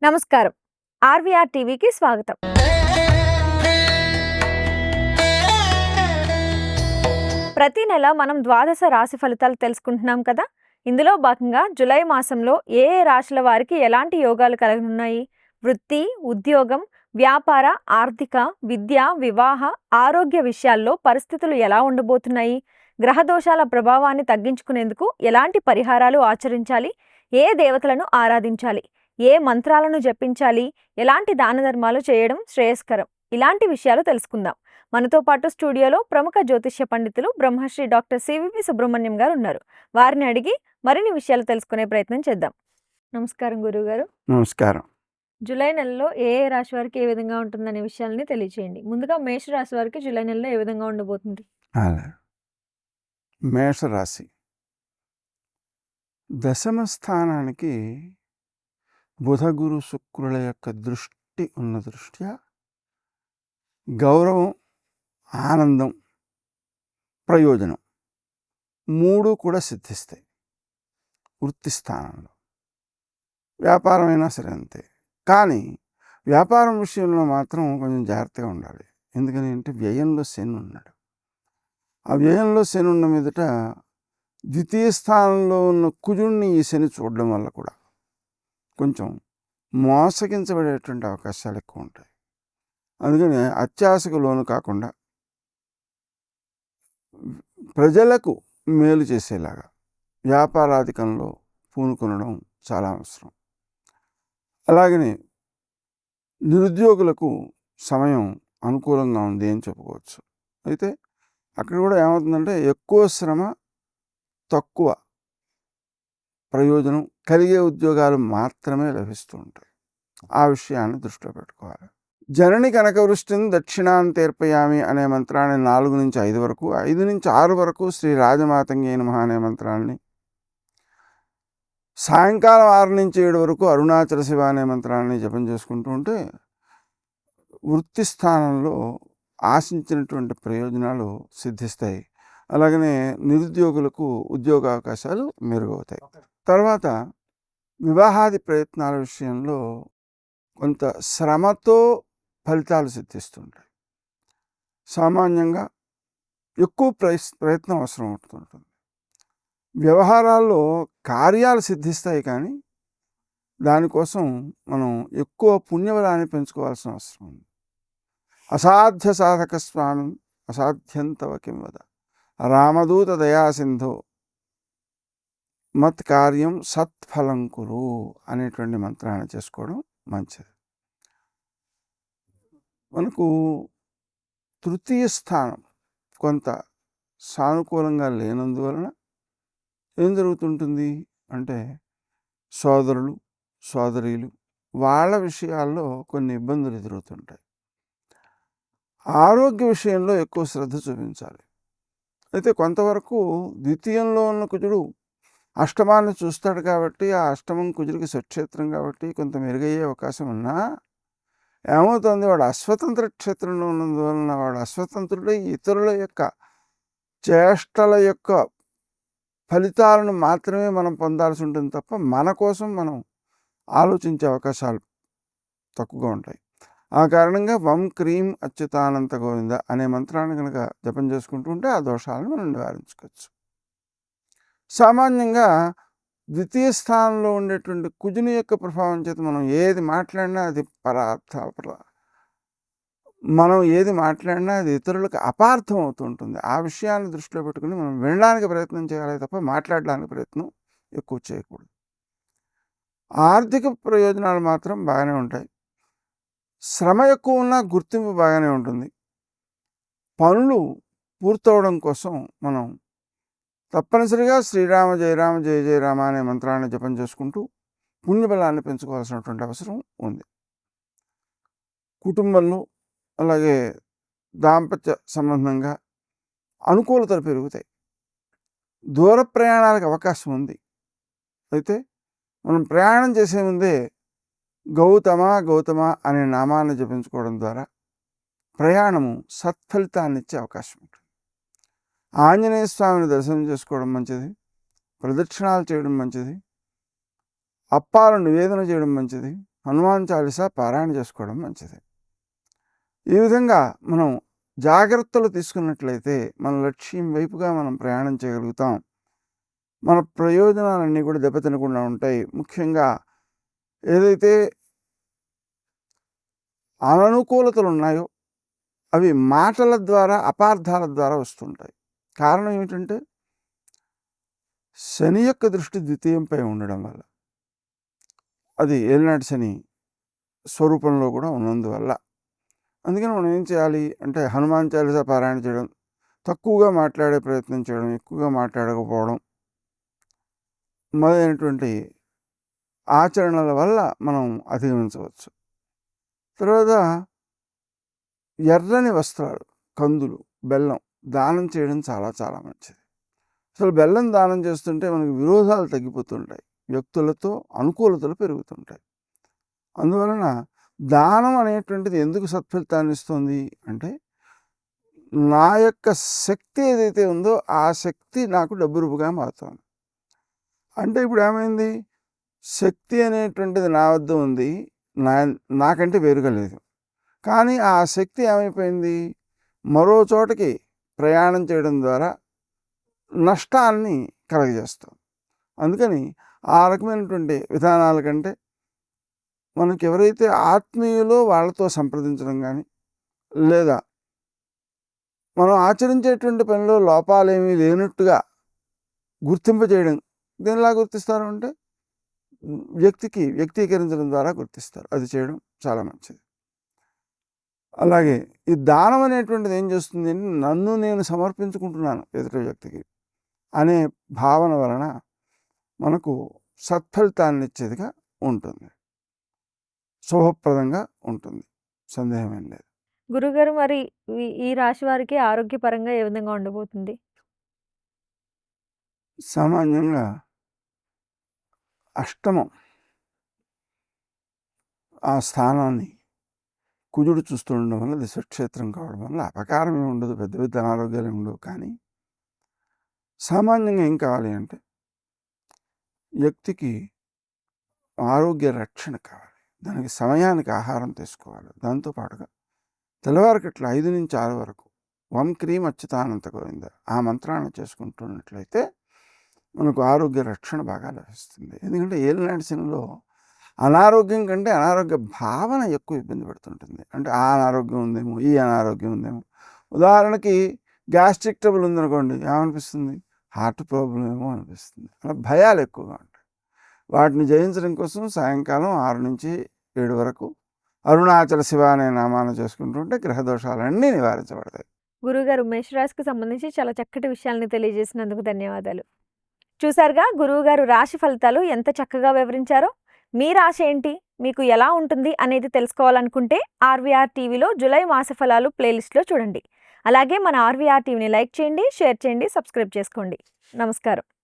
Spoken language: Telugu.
నమస్కారం. ఆర్‌వీఆర్ టీవీకి స్వాగతం. ప్రతి నెల మనం ద్వాదశ రాశి ఫలితాలు తెలుసుకుంటున్నాం కదా! ఇందులో భాగంగా జులై మాసంలో ఏ ఏ రాశుల వారికి ఎలాంటి యోగాలు కలగనున్నాయి? వృత్తి, ఉద్యోగం, వ్యాపార, ఆర్థిక, విద్య, వివాహ, ఆరోగ్య విషయాల్లో పరిస్థితులు ఎలా ఉండబోతున్నాయి? గ్రహ దోషాల ప్రభావాన్ని తగ్గించుకునేందుకు ఎలాంటి పరిహారాలు ఆచరించాలి? ఏ దేవతలను ఆరాధించాలి? ఏ మంత్రాలను జపించాలి? ఎలాంటి దాన ధర్మాలు చేయడం శ్రేయస్కరం? ఇలాంటి విషయాలు తెలుసుకుందాం. మనతో పాటు స్టూడియోలో ప్రముఖ జ్యోతిష్య పండితులు బ్రహ్మశ్రీ డాక్టర్ సివివి సుబ్రహ్మణ్యం గారు ఉన్నారు. వారిని అడిగి మరిన్ని విషయాలు తెలుసుకునే ప్రయత్నం చేద్దాం. నమస్కారం గురువుగారు. నమస్కారం. జూలై నెలలో ఏ ఏ రాశి వారికి ఏ విధంగా ఉంటుందనే విషయాల్ని తెలియచేయండి. ముందుగా మేష రాశి వారికి జూలై నెలలో ఏ విధంగా ఉండబోతుంది? మేషరాశి దశమ స్థానానికి బుధ గురు శుక్రుల యొక్క దృష్టి ఉన్న దృష్ట్యా గౌరవం, ఆనందం, ప్రయోజనం మూడు కూడా సిద్ధిస్తాయి. వృత్తి స్థానంలో వ్యాపారమైనా సరే అంతే. కానీ వ్యాపారం విషయంలో మాత్రం కొంచెం జాగ్రత్తగా ఉండాలి. ఎందుకని అంటే వ్యయంలో శని ఉన్నాడు. ఆ వ్యయంలో శని ఉన్న మీదట ద్వితీయ స్థానంలో ఉన్న కుజుడిని ఈ శని చూడడం వల్ల కూడా కొంచెం మోసగించబడేటువంటి అవకాశాలు ఎక్కువ ఉంటాయి. అందుకని అత్యాశకు లోను కాకుండా ప్రజలకు మేలు చేసేలాగా వ్యాపారాధికంలో పూనుకొనడం చాలా అవసరం. అలాగనే నిరుద్యోగులకు సమయం అనుకూలంగా ఉంది అని చెప్పుకోవచ్చు. అయితే అక్కడ కూడా ఏమవుతుందంటే ఎక్కువ శ్రమ, తక్కువ ప్రయోజనం కలిగే ఉద్యోగాలు మాత్రమే లభిస్తూ ఉంటాయి. ఆ విషయాన్ని దృష్టిలో పెట్టుకోవాలి. జనని కనకవృష్టిని దక్షిణాంతేర్పయామి అనే మంత్రాన్ని 4 నుంచి 5 వరకు, 5 నుంచి 6 వరకు శ్రీ రాజమాతంగే నమః అనే మంత్రాన్ని, సాయంకాలం 6 నుంచి 7 వరకు అరుణాచల శివ అనే మంత్రాన్ని జపం చేసుకుంటూ ఉంటే వృత్తి స్థానంలో ఆశించినటువంటి ప్రయోజనాలు సిద్ధిస్తాయి. అలాగనే నిరుద్యోగులకు ఉద్యోగ అవకాశాలు మెరుగవుతాయి. తర్వాత వివాహాది ప్రయత్నాల విషయంలో కొంత శ్రమతో ఫలితాలు సిద్ధిస్తుంటాయి. సామాన్యంగా ఎక్కువ ప్రయత్నం అవసరం అవుతుంటుంది. వ్యవహారాల్లో కార్యాలు సిద్ధిస్తాయి, కానీ దానికోసం మనం ఎక్కువ పుణ్యబలాన్ని పెంచుకోవాల్సిన అవసరం ఉంది. అసాధ్య సాధక స్వామి అసాధ్యంతవ కిం వద రామదూత దయాసింధో మత్ కార్యం సత్ఫలం కురు అనేటువంటి మంత్రాన్ని చేసుకోవడం మంచిది. మనకు తృతీయ స్థానం కొంత సానుకూలంగా లేనందువలన ఏం జరుగుతుంటుంది అంటే సోదరులు, సోదరీలు వాళ్ళ విషయాల్లో కొన్ని ఇబ్బందులు ఎదురవుతుంటాయి. ఆరోగ్య విషయంలో ఎక్కువ శ్రద్ధ చూపించాలి. అయితే కొంతవరకు ద్వితీయంలో ఉన్న కుజుడు అష్టమాన్ని చూస్తాడు కాబట్టి ఆ అష్టమం కుజుడికి స్వక్షేత్రం కాబట్టి కొంత మెరుగయ్యే అవకాశం ఉన్నా ఏమవుతుంది, వాడు అస్వతంత్ర క్షేత్రంలో ఉన్నందువలన వాడు అస్వతంత్రుడై ఇతరుల యొక్క చేష్టల యొక్క ఫలితాలను మాత్రమే మనం పొందాల్సి ఉంటుంది తప్ప మన కోసం మనం ఆలోచించే అవకాశాలు తక్కువగా ఉంటాయి. ఆ కారణంగా వం క్రీం అచ్యుతానంత గోవింద అనే మంత్రాన్ని కనుక జపం చేసుకుంటూ ఉంటే ఆ దోషాలను మనం నివారించుకోవచ్చు. సామాన్యంగా ద్వితీయ స్థానంలో ఉండేటువంటి కుజుని యొక్క ప్రభావం చేత మనం ఏది మాట్లాడినా అది మనం ఏది మాట్లాడినా అది ఇతరులకు అపార్థం అవుతూ ఉంటుంది. ఆ విషయాన్ని దృష్టిలో పెట్టుకుని మనం వినడానికి ప్రయత్నం చేయాలి తప్ప మాట్లాడడానికి ప్రయత్నం ఎక్కువ చేయకూడదు. ఆర్థిక ప్రయోజనాలు మాత్రం బాగానే ఉంటాయి. శ్రమ ఎక్కువ ఉన్నా గుర్తింపు బాగానే ఉంటుంది. పనులు పూర్తవడం కోసం మనం తప్పనిసరిగా శ్రీరామ జయరామ జయ జయరామ అనే మంత్రాన్ని జపం చేసుకుంటూ పుణ్యబలాన్ని పెంచుకోవాల్సినటువంటి అవసరం ఉంది. కుటుంబంలో అలాగే దాంపత్య సంబంధంగా అనుకూలతలు పెరుగుతాయి. దూర ప్రయాణాలకు అవకాశం ఉంది. అయితే మనం ప్రయాణం చేసే ముందే గౌతమ గౌతమ అనే నామాన్ని జపించుకోవడం ద్వారా ప్రయాణము సత్ఫలితాన్ని ఇచ్చే అవకాశం ఉంటుంది. ఆంజనేయ స్వామిని దర్శనం చేసుకోవడం మంచిది, ప్రదక్షిణాలు చేయడం మంచిది, అప్పాలు నివేదన చేయడం మంచిది, హనుమాన్ చాలీసా పారాయణ చేసుకోవడం మంచిది. ఈ విధంగా మనం జాగ్రత్తలు తీసుకున్నట్లయితే మన లక్ష్యం వైపుగా మనం ప్రయాణం చేయగలుగుతాం. మన ప్రయోజనాలన్నీ కూడా దెబ్బతినకుండా ఉంటాయి. ముఖ్యంగా ఏదైతే అననుకూలతలు ఉన్నాయో అవి మాటల ద్వారా, అపార్థాల ద్వారా వస్తుంటాయి. కారణం ఏమిటంటే శని యొక్క దృష్టి ద్వితీయంపై ఉండడం వల్ల, అది ఏలినాటి శని స్వరూపంలో కూడా ఉన్నందువల్ల. అందుకని మనం ఏం చేయాలి అంటే హనుమాన్ చాలీసా పారాయణ చేయడం, తక్కువగా మాట్లాడే ప్రయత్నం చేయడం, ఎక్కువగా మాట్లాడకపోవడం మొదలైనటువంటి ఆచరణల వల్ల మనం అధిగమించవచ్చు. తర్వాత ఎర్రని వస్త్రాలు, కందులు, బెల్లం దానం చేయడం చాలా చాలా మంచిది. అసలు బెల్లం దానం చేస్తుంటే మనకి విరోధాలు తగ్గిపోతుంటాయి, వ్యక్తులతో అనుకూలతలు పెరుగుతుంటాయి. అందువలన దానం అనేటువంటిది ఎందుకు సత్ఫలితాన్ని ఇస్తుంది అంటే నా యొక్క శక్తి ఏదైతే ఉందో ఆ శక్తి నాకు డబ్బు రూపుగా మారుతుంది. అంటే ఇప్పుడు ఏమైంది, శక్తి అనేటువంటిది నా వద్ద ఉంది, నాకంటే వేరుగా లేదు. కానీ ఆ శక్తి ఏమైపోయింది, మరో చోటకి ప్రయాణం చేయడం ద్వారా నష్టాన్ని కలగజేస్తాం. అందుకని ఆ రకమైనటువంటి విధానాల కంటే మనకి ఎవరైతే ఆత్మీయులో వాళ్ళతో సంప్రదించడం కానీ, లేదా మనం ఆచరించేటువంటి పనిలో లోపాలేమీ లేనట్టుగా గుర్తింపజేయడం. దేనిలా గుర్తిస్తారు అంటే వ్యక్తీకరించడం ద్వారా గుర్తిస్తారు. అది చేయడం చాలా మంచిది. అలాగే ఈ దానం అనేటువంటిది ఏం చేస్తుంది అంటే నన్ను నేను సమర్పించుకుంటున్నాను ఎదుటి వ్యక్తికి అనే భావన వలన మనకు సత్ఫలితాన్ని ఇచ్చేదిగా ఉంటుంది, శుభప్రదంగా ఉంటుంది, సందేహమేం లేదు. గురుగారు, మరి ఈ రాశి వారికి ఆరోగ్యపరంగా ఏ విధంగా ఉండబోతుంది? సామాన్యంగా అష్టమం ఆ స్థానాన్ని కుజుడు చూస్తుండడం వల్ల, అది స్వక్షేత్రం కావడం వల్ల అపకారం ఏమి ఉండదు, పెద్ద పెద్ద అనారోగ్యాలు ఏమి ఉండవు. కానీ సామాన్యంగా ఏం కావాలి అంటే వ్యక్తికి ఆరోగ్య రక్షణ కావాలి, దానికి సమయానికి ఆహారం తీసుకోవాలి. దాంతోపాటుగా తెల్లవారికట్ల 5 నుంచి 6 వరకు ఓం క్రీం అచ్యుతానంత గోవింద ఆ మంత్రాన్ని చేసుకుంటున్నట్లయితే మనకు ఆరోగ్య రక్షణ బాగా లభిస్తుంది. ఎందుకంటే ఏలినాటి శనిలో అనారోగ్యం కంటే అనారోగ్య భావన ఎక్కువ ఇబ్బంది పెడుతుంటుంది. అంటే ఆ అనారోగ్యం ఉందేమో, ఈ అనారోగ్యం ఉందేమో. ఉదాహరణకి గ్యాస్ట్రిక్ ట్రబుల్ ఉందనుకోండి, ఏమనిపిస్తుంది, హార్ట్ ప్రాబ్లం ఏమో అనిపిస్తుంది. అలా భయాలు ఎక్కువగా ఉంటాయి. వాటిని జయించడం కోసం సాయంకాలం 6 నుంచి 7 వరకు అరుణాచల శివ అనే నామాన్ని చేసుకుంటుంటే గ్రహదోషాలన్నీ నివారించబడతాయి. గురువుగారు, మేషరాశికి సంబంధించి చాలా చక్కటి విషయాల్ని తెలియజేసినందుకు ధన్యవాదాలు. చూసారుగా గురువుగారు రాశి ఫలితాలు ఎంత చక్కగా వివరించారో. మీ రాశి ఏంటి, మీకు ఎలా ఉంటుంది అనేది తెలుసుకోవాలనుకుంటే ఆర్వీఆర్ టీవీలో జూలై మాస ఫలాలు ప్లేలిస్ట్లో చూడండి. అలాగే మన ఆర్వీఆర్ టీవీని లైక్ చేయండి, షేర్ చేయండి, సబ్స్క్రైబ్ చేసుకోండి. నమస్కారం.